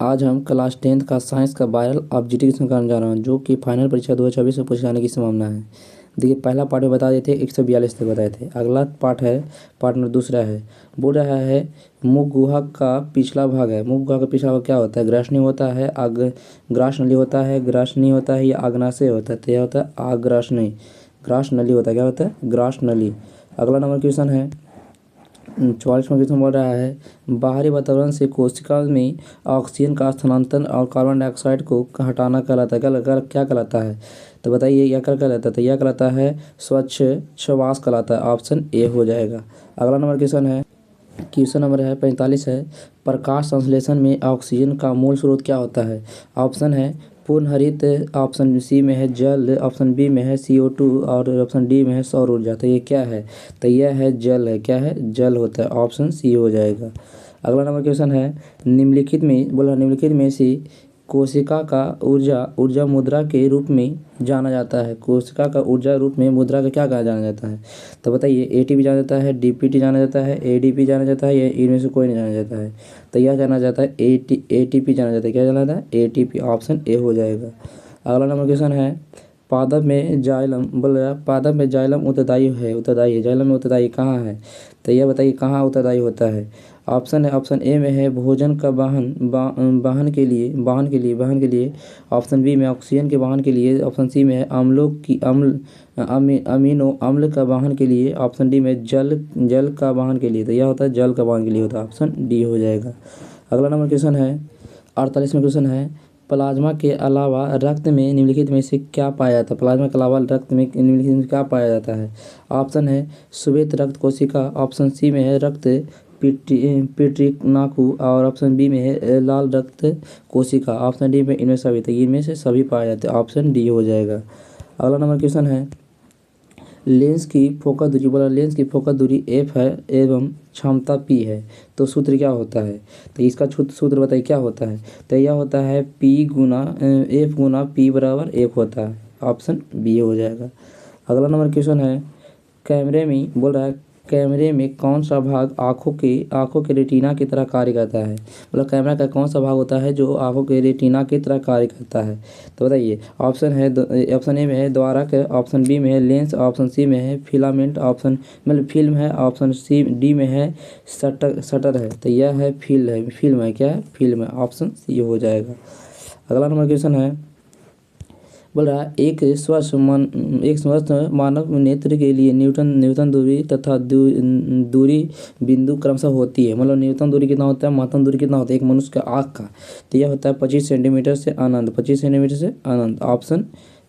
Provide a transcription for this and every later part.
आज हम class 10th का साइंस का वायरल ऑब्जेक्टिव क्वेश्चन करने जा रहा हूँ जो कि फाइनल परीक्षा 2024 में पूछे जाने की संभावना है। देखिए, पहला पार्ट में बता देते 142 तक बताए थे। अगला पार्ट है, पार्ट नंबर दूसरा है, बोल रहा है मुख गुहा का पिछला भाग है। मुख गुहा का पिछला भाग क्या होता है? ग्रासनी होता है, ग्रास नली होता है, ग्रासनी होता है या आग्नाशय होता है? तो यह होता है आग्रासनी, ग्रास नली होता है। क्या होता है? ग्रास नली। अगला नंबर क्वेश्चन है 44वां क्वेश्चन बोल रहा है बाहरी वातावरण से कोशिका में ऑक्सीजन का स्थानांतरण और कार्बन डाइऑक्साइड को हटाना कहलाता है। क्या कहलाता है? तो बताइए, यह क्या कहलाता है? तो यह कहलाता है स्वच्छ श्वास कहलाता है। ऑप्शन ए हो जाएगा। अगला नंबर क्वेश्चन नंबर है 45 है, प्रकाश संश्लेषण में ऑक्सीजन का मूल स्रोत क्या होता है? ऑप्शन है पूर्ण हरित, ऑप्शन सी में है जल, ऑप्शन बी में है CO2 और ऑप्शन डी में है सौर ऊर्जा। तो ये क्या है? तो यह है जल है। क्या है? जल होता है। ऑप्शन सी हो जाएगा। अगला नंबर क्वेश्चन है निम्नलिखित में से कोशिका का ऊर्जा मुद्रा के रूप में जाना जाता है। कोशिका का ऊर्जा रूप में मुद्रा का क्या कहा जाना जाता है? तो बताइए, ATP जाना जाता है, DPT जाना जाता है, ADP जाना जाता है या इनमें से कोई नहीं जाना जाता है? तो यह जाना जाता है ATP जाना जाता है। क्या जाना जाता है? ATP। ऑप्शन ए हो जाएगा। अगला नंबर क्वेश्चन है पादप में जाइलम उत्तरदायी है। जाइलम में उत्तरदायी कहाँ है? तो यह बताइए कहाँ उत्तरदायी होता है? ऑप्शन ए में है भोजन का वाहन के लिए, ऑप्शन बी में ऑक्सीजन के वाहन के लिए, ऑप्शन सी में है अमीनो अम्ल का वाहन के लिए, ऑप्शन डी में जल का वाहन के लिए। तो यह होता है जल का वाहन के लिए होता है। ऑप्शन डी हो जाएगा। अगला नंबर क्वेश्चन है 48वां क्वेश्चन है प्लाज्मा के अलावा रक्त में निम्नलिखित में से क्या पाया जाता है? प्लाज्मा के अलावा रक्त में निम्नलिखित में क्या पाया जाता है? ऑप्शन है श्वेत रक्त कोशिका, ऑप्शन सी में है रक्त पिट्रिनाकु और ऑप्शन बी में है लाल रक्त कोशिका, ऑप्शन डी में इनमें सभी। तो इनमें से सभी पाए जाते हैं। ऑप्शन डी हो जाएगा। अगला नंबर क्वेश्चन है लेंस की फोकस दूरी f है एवं क्षमता p है, तो सूत्र क्या होता है? तो इसका सूत्र बताइए क्या होता है? तो यह होता है f गुना p बराबर 1 होता है। ऑप्शन बी हो जाएगा। अगला नंबर क्वेश्चन है कैमरे में कौन सा भाग आँखों के रेटिना की तरह कार्य करता है? मतलब कैमरा का कौन सा भाग होता है जो आँखों के रेटिना की तरह कार्य करता है? तो बताइए, ऑप्शन ए में है द्वारक, ऑप्शन बी में है लेंस, ऑप्शन सी में है फिलामेंट, ऑप्शन मतलब फिल्म है, ऑप्शन सी डी में है शटर है। तो यह है फिल्म है। क्या है? फिल्म है। ऑप्शन सी हो जाएगा। अगला नंबर क्वेश्चन है बोल रहा है एक स्वस्थ मानव नेत्र के लिए न्यूटन दूरी तथा दूरी बिंदु क्रमशः होती है। मतलब न्यूटन दूरी कितना होता है, महत्तम दूरी कितना होता है एक मनुष्य के आँख का? तो यह होता है 25 सेंटीमीटर से अनंत। 25 सेंटीमीटर से अनंत। ऑप्शन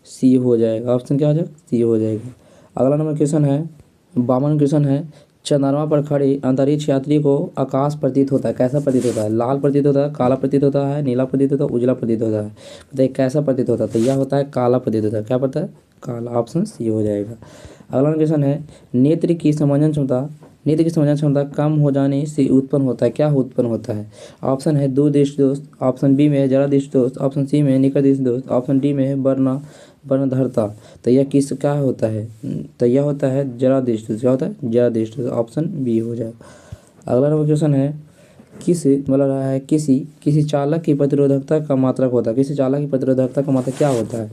सी हो जाएगा। ऑप्शन क्या हो जाएगा? सी हो जाएगा। अगला नंबर क्वेश्चन है 52वां क्वेश्चन है चंद्रमा पर खड़े अंतरिक्ष यात्री को आकाश प्रतीत होता है। कैसा प्रतीत होता है? लाल प्रतीत होता है, काला प्रतीत होता है, नीला प्रतीत होता है, उजला प्रतीत होता है? बताइए कैसा प्रतीत होता है? तो यह होता है काला प्रतीत होता है। क्या पता है? काला। ऑप्शन सी हो जाएगा। अगला क्वेश्चन है नेत्र की समझन क्षमता कम हो जाने से उत्पन्न होता है। क्या उत्पन्न होता है? ऑप्शन है दूर दृष्टि दोष, ऑप्शन बी में है जरा दृष्टि दोष, ऑप्शन सी में है निकट दृष्टि दोष, ऑप्शन डी में है वर्णधरता। तो यह किस क्या होता है? तो यह होता है जरा दृष्टि। क्या होता है? जरा दृष्टि। ऑप्शन बी हो जाएगा। अगला नंबर क्वेश्चन है किसी चालक की प्रतिरोधकता का मात्रक होता है। किसी चालक की प्रतिरोधकता का मात्रक क्या होता है?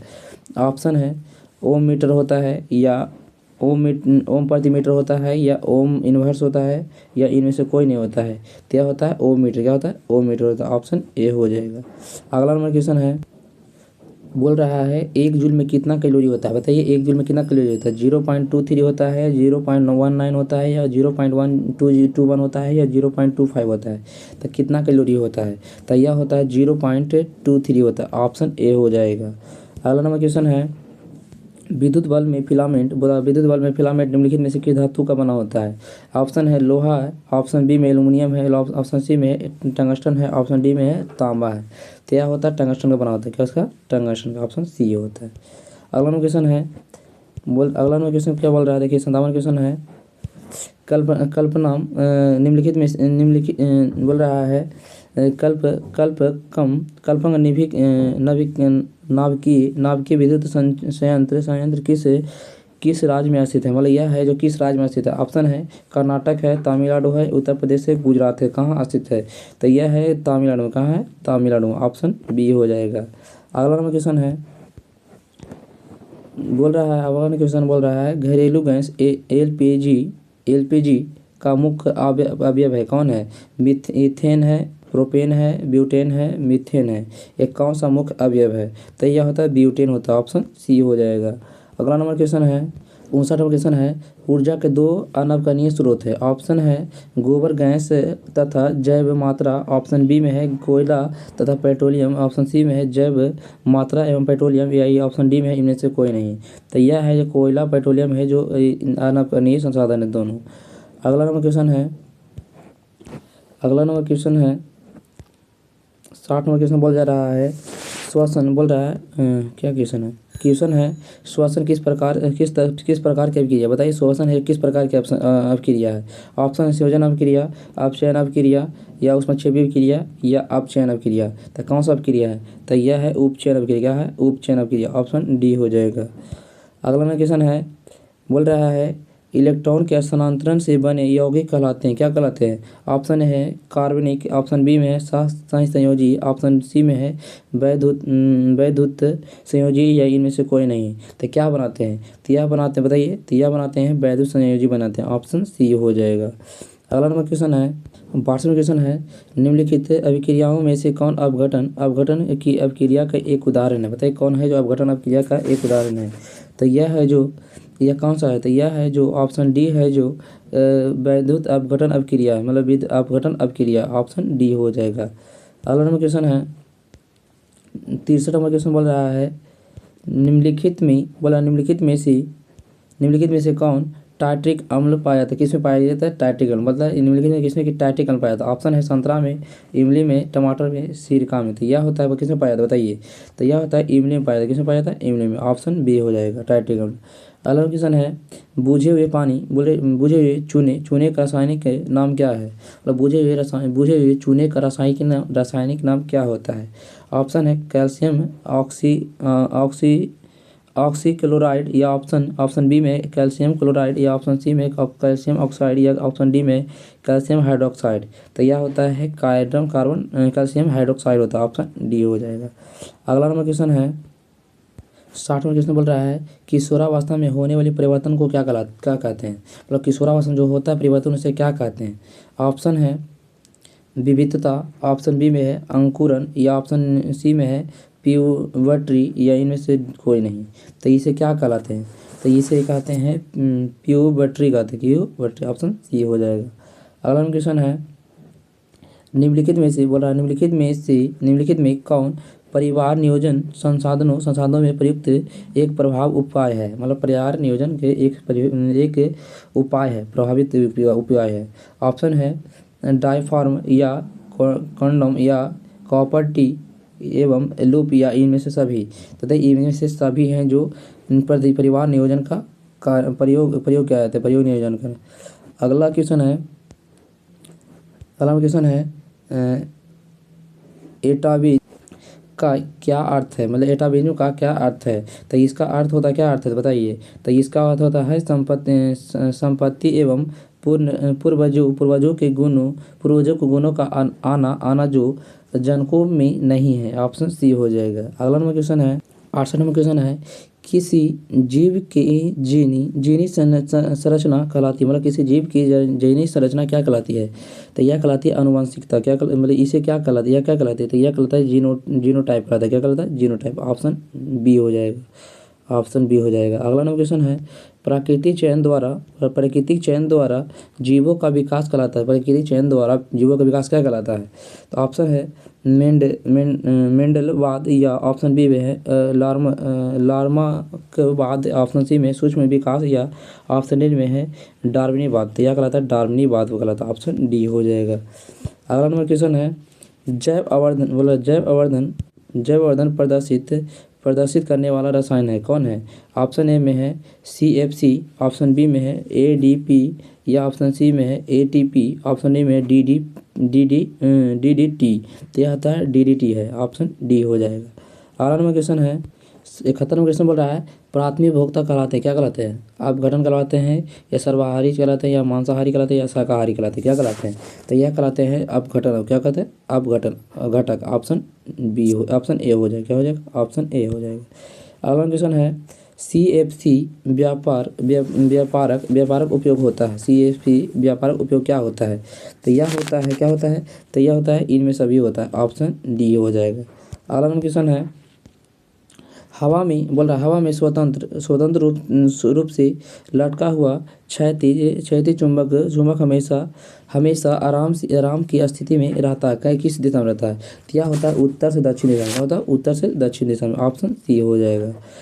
ऑप्शन है ओम मीटर होता है या ओम प्रति मीटर होता है या ओम इनवर्स होता है या इनमें से कोई नहीं होता है? तो यह होता है ओम मीटर। क्या होता है? ओम मीटर होता है। ऑप्शन ए हो जाएगा। अगला नंबर क्वेश्चन है बोल रहा है एक जूल में कितना कैलोरी होता है? बताइए एक जूल में कितना कैलोरी होता है? 0.23 होता है, 0.19 होता है या 0.1221 होता है या 0.25 होता है? तो कितना कैलोरी होता है? तो यह होता है 0.23 होता है। ऑप्शन ए हो जाएगा। अगला नंबर क्वेश्चन है विद्युत बल्ब में फिलामेंट निम्नलिखित में से किस धातु का बना होता है? ऑप्शन है लोहा है, ऑप्शन बी में एल्युमिनियम है, ऑप्शन सी में टंगस्टन है, ऑप्शन डी में है तांबा है। तो यह होता है टंगस्टन का बना होता है। क्या उसका? टंगस्टन का। ऑप्शन सी होता है। अगला क्वेश्चन क्या बोल रहा है? देखिए 57वां क्वेश्चन है कल्पना निम्नलिखित बोल रहा है कल्पंग नाभिकीय विद्युत संयंत्र किस राज्य में स्थित है, मतलब यह है जो किस राज्य में स्थित है। ऑप्शन है कर्नाटक है, तमिलनाडु है, उत्तर प्रदेश है, गुजरात है। कहाँ स्थित है, तो यह है तमिलनाडु में। कहाँ है, तमिलनाडु में। ऑप्शन बी हो जाएगा। अगला नंबर क्वेश्चन है, बोल रहा है, अगला क्वेश्चन बोल रहा है घरेलू गैस एलपीजी का मुख्य अवयव है, कौन है। इथेन है, प्रोपेन है, ब्यूटेन है, मीथेन है। एक कौन सा मुख्य अवयव है, तो यह होता है ब्यूटेन होता है। ऑप्शन सी हो जाएगा। अगला नंबर क्वेश्चन है, 59 क्वेश्चन है, ऊर्जा के दो अनवकरणीय स्रोत है। ऑप्शन है गोबर गैस तथा जैव मात्रा। ऑप्शन बी में है कोयला तथा पेट्रोलियम। ऑप्शन सी में है जैव मात्रा एवं पेट्रोलियम, या ऑप्शन डी में है इनमें से कोई नहीं। तो यह है जो कोयला पेट्रोलियम है जो अनवकरणीय संसाधन है दोनों। अगला नंबर क्वेश्चन है, अगला नंबर क्वेश्चन है 60 नंबर क्वेश्चन बोल जा रहा है श्वसन, बोल रहा है क्या क्वेश्चन है, क्वेश्चन है श्वसन किस प्रकार की अभिक्रिया, बताइए श्वसन है किस प्रकार की अभिक्रिया है। ऑप्शन है संयोजन अभिक्रिया, अपचयन अभिक्रिया, या ऊष्मक्षेपी अभिक्रिया, या अपचयन अभिक्रिया। तो कौन सा अभिक्रिया है, तो यह है उपचयन अभिक्रिया है, उपचयन अभिक्रिया। ऑप्शन डी हो जाएगा। अगला क्वेश्चन है, बोल रहा है इलेक्ट्रॉन के स्थानांतरण से बने यौगिक कहलाते हैं, क्या कहलाते हैं। ऑप्शन है कार्बनिक, ऑप्शन बी में है सहसंयोजी, ऑप्शन सी में है वैद्युत संयोजी, या इनमें से कोई नहीं। तो क्या बनाते हैं, तो यह बनाते हैं, बताइए, तो यह बनाते हैं वैद्युत संयोजी बनाते हैं। ऑप्शन सी हो जाएगा। अगला नंबर क्वेश्चन है, 62वां क्वेश्चन है, निम्नलिखित अभिक्रियाओं में से कौन अपघटन की अभिक्रिया का एक उदाहरण है, बताइए कौन है जो अपघटन अभिक्रिया का एक उदाहरण है। तो यह है जो, यह कौन सा है, तो यह है जो ऑप्शन डी है जो वैद्युत अपघटन अभिक्रिया है, मतलब विद्युत अपघटन अभिक्रिया। ऑप्शन डी हो जाएगा। अगला नंबर क्वेश्चन है 63 नंबर क्वेश्चन बोल रहा है निम्नलिखित में से कौन टार्ट्रिक अम्ल पाया जाता है, किसमें पाया जाता है टार्ट्रिक अम्ल, मतलब निम्नलिखित में किसमें कि टार्ट्रिक अम्ल पाया जाता है। ऑप्शन है संतरा में, इमली में, टमाटर में, सिरका में। तो यह होता है वो किसमें पाया जाता है, बताइए, तो यह होता है इमली में पाया जाता है। किसमें पाया जाता है, इमली में। ऑप्शन बी हो जाएगा टार्ट्रिक अम्ल। अगला क्वेश्चन है बुझे हुए चूने का रासायनिक नाम क्या है, मतलब बुझे हुए चूने का रासायनिक नाम क्या होता है। ऑप्शन है कैल्शियम ऑक्सीक्लोराइड, या ऑप्शन बी में कैल्शियम क्लोराइड, या ऑप्शन सी में कैल्शियम ऑक्साइड, या ऑप्शन डी में कैल्शियम हाइड्रोक्साइड। तो यह होता है कैल्शियम हाइड्रोक्साइड होता है। ऑप्शन डी हो जाएगा। अगला नंबर क्वेश्चन है 60वां क्वेश्चन बोल रहा है किशोरावस्था में होने वाले परिवर्तन को क्या कहते हैं, मतलब किशोरावस्था में जो होता है परिवर्तन उसे क्या कहते हैं। ऑप्शन है विविधता, ऑप्शन बी में है अंकुरन, या ऑप्शन सी में है प्यूबर्टी, या इनमें से कोई नहीं। तो इसे क्या कहलाते हैं, तो इसे कहते हैं प्यूबर्टी कहते हैं, प्यूबर्टी। ऑप्शन सी हो जाएगा। अगला क्वेश्चन है निम्नलिखित में से, बोल रहा है निम्नलिखित में कौन परिवार नियोजन संसाधनों में प्रयुक्त एक प्रभाव उपाय है, मतलब परिवार नियोजन के एक उपाय है, प्रभावित उपाय है। ऑप्शन है डायफार्म, या कंडोम, या कॉपर टी एवं लूप, या इनमें से सभी। तथा इनमें से सभी हैं जो परिवार नियोजन का प्रयोग किया जाता है, परियोग नियोजन का। अगला क्वेश्चन है एटाबीज का क्या अर्थ है, मतलब एटाबीज का क्या अर्थ है। तो इसका अर्थ होता है, क्या अर्थ है बताइए, तो इसका अर्थ होता है संपत्ति एवं पूर्वजों के गुणों का आना जो जनकों में नहीं है। ऑप्शन सी हो जाएगा। अगला नंबर क्वेश्चन है 68 नंबर क्वेश्चन है किसी जीव की जीनी संरचना कहलाती है, मतलब किसी जीव की जीनी संरचना क्या कहलाती है। तो यह कहलाती है आनुवंशिकता, क्या मतलब इसे क्या कहलाती है, यह क्या कहलाती है, तो यह कहलाता है जीनोटाइप कहलाता है। क्या कहलाता है, जीनोटाइप। ऑप्शन बी हो जाएगा। ऑप्शन बी हो जाएगा। अगला नंबर क्वेश्चन है प्राकृतिक चयन द्वारा जीवों का विकास कहलाता है, प्राकृतिक चयन द्वारा जीवों का विकास क्या कहलाता है। तो ऑप्शन है मेंडलवाद, या ऑप्शन बी में है लार्मावाद, ऑप्शन सी में सूक्ष्म विकास, या ऑप्शन डी में है डार्विनीवाद। तो यह कहलाता है डार्विनीवाद को कहलाता है। ऑप्शन डी हो जाएगा। अगला नंबर क्वेश्चन है जैव अवर्धन प्रदर्शित करने वाला रसायन है, कौन है। ऑप्शन ए में है CFC, ऑप्शन बी में है ADP, या ऑप्शन सी में है ATP, ऑप्शन डी में है DDT। तो यह आता है DDT है। ऑप्शन डी हो जाएगा। अगला नंबर क्वेश्चन है 71 क्वेश्चन बोल रहा है प्राथमिक भोक्ता कहलाते हैं, क्या कहलाते हैं? अपघटन कहलाते हैं या सर्वाहारी कहलाते हैं या मांसाहारी कहलाते हैं या शाकाहारी कहलाते हैं, क्या कहलाते हैं? तो यह कहलाते हैं अपघटन। क्या कहते हैं? अपघटन घटक। ऑप्शन बी हो, ऑप्शन ए हो जाएगा। क्या हो जाएगा? ऑप्शन ए हो जाएगा। अगला क्वेश्चन है CFC व्यापारक उपयोग होता है। CFC व्यापारक उपयोग क्या होता है? तो यह होता है, क्या होता है? तो यह होता है इनमें सभी होता है। ऑप्शन डी हो जाएगा। अगला क्वेश्चन है हवा में, बोल रहा है हवा में स्वतंत्र रूप से लटका हुआ क्षैतिज चुंबक हमेशा आराम की स्थिति में रहता है। क्या किस दिशा में रहता है? तो यह होता है उत्तर से दक्षिण दिशा में। होता है उत्तर से दक्षिण दिशा में। ऑप्शन सी हो जाएगा।